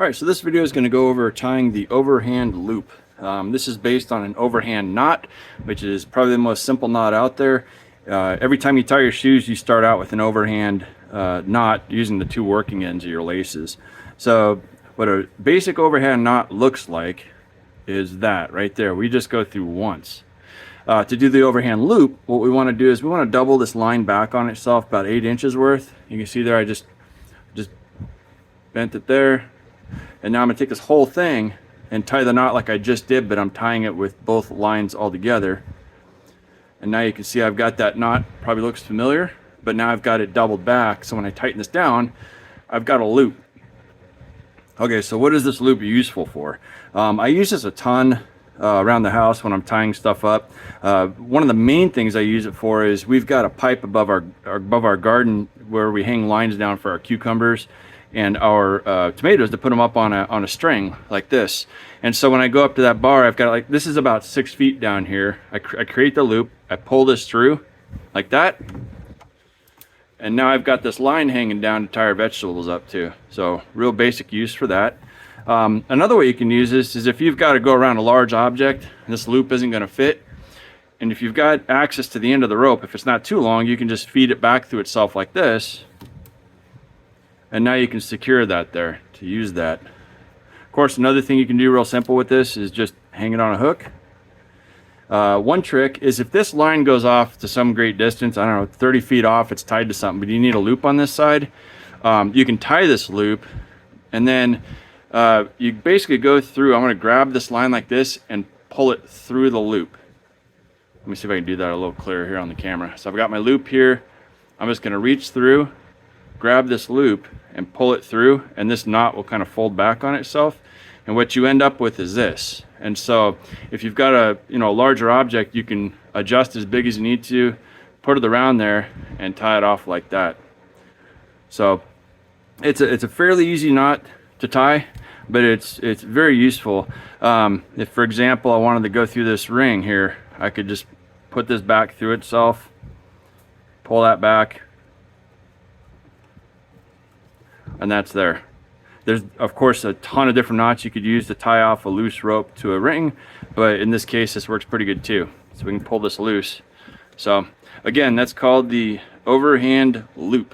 Alright, so this video is going to go over tying the overhand loop. This is based on an overhand knot, which is probably the most simple knot out there. Every time you tie your shoes, you start out with an overhand knot using the two working ends of your laces. So what a basic overhand knot looks like is that right there. We just go through once. To do the overhand loop, what we want to do is we want to double this line back on itself about 8 inches worth. You can see there I just bent it there. And now I'm going to take this whole thing and tie the knot like I just did, but I'm tying it with both lines all together. And now you can see I've got that knot, probably looks familiar, but now I've got it doubled back. So when I tighten this down, I've got a loop. Okay, so what is this loop useful for? I use this a ton around the house when I'm tying stuff up. One of the main things I use it for is we've got a pipe above our garden where we hang lines down for our cucumbers and our tomatoes to put them up on a string like this. And so when I go up to that bar, I've got like, this is about 6 feet down here. I create the loop, I pull this through like that, and now I've got this line hanging down to tie our vegetables up to. So real basic use for that. Another way you can use this is if you've got to go around a large object and this loop isn't going to fit, and if you've got access to the end of the rope, if it's not too long, you can just feed it back through itself like this. And now you can secure that there to use that. Of course, another thing you can do real simple with this is just hang it on a hook. One trick is if this line goes off to some great distance, I don't know, 30 feet off, it's tied to something, but you need a loop on this side, you can tie this loop, and then you basically go through, I'm going to grab this line like this and pull it through the loop. Let me see if I can do that a little clearer here on the camera. So I've got my loop here. I'm just going to reach through, grab this loop and pull it through, and this knot will kind of fold back on itself, and what you end up with is this. And so if you've got a larger object, you can adjust as big as you need to, put it around there and tie it off like that. So it's a fairly easy knot to tie, but it's very useful. If for example I wanted to go through this ring here, I could just put this back through itself, pull that back, and that's there. There's of course a ton of different knots you could use to tie off a loose rope to a ring, but in this case this works pretty good too. So we can pull this loose. So again, that's called the overhand loop.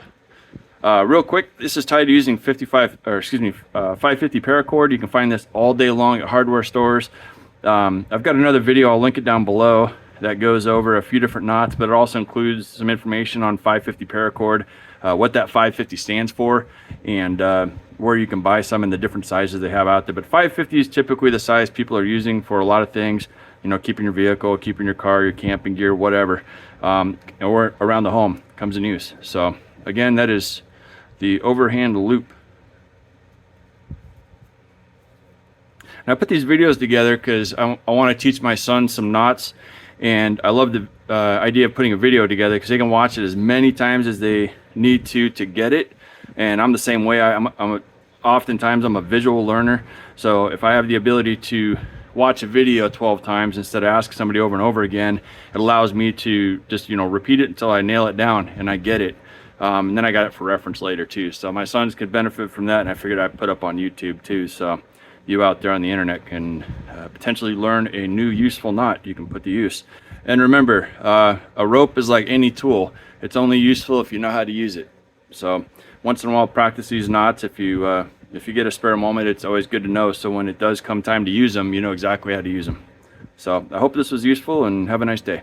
Real quick, this is tied using 550 paracord. You can find this all day long at hardware stores. I've got another video, I'll link it down below, that goes over a few different knots, but it also includes some information on 550 paracord, what that 550 stands for, and where you can buy some in the different sizes they have out there. But 550 is typically the size people are using for a lot of things, keeping your vehicle, keeping your car, your camping gear, whatever, or around the home comes in use. So again, that is the overhand loop. And I put these videos together because I want to teach my son some knots, and I love the idea of putting a video together because they can watch it as many times as they need to get it. And I'm the same way. Oftentimes I'm a visual learner, so if I have the ability to watch a video 12 times instead of ask somebody over and over again, it allows me to just repeat it until I nail it down and I get it. And then I got it for reference later too. So my sons could benefit from that, and I figured I'd put up on YouTube too, so you out there on the internet can potentially learn a new useful knot you can put to use. And remember, a rope is like any tool. It's only useful if you know how to use it. So once in a while, practice these knots. If you get a spare moment, it's always good to know, so when it does come time to use them, you know exactly how to use them. So I hope this was useful, and have a nice day.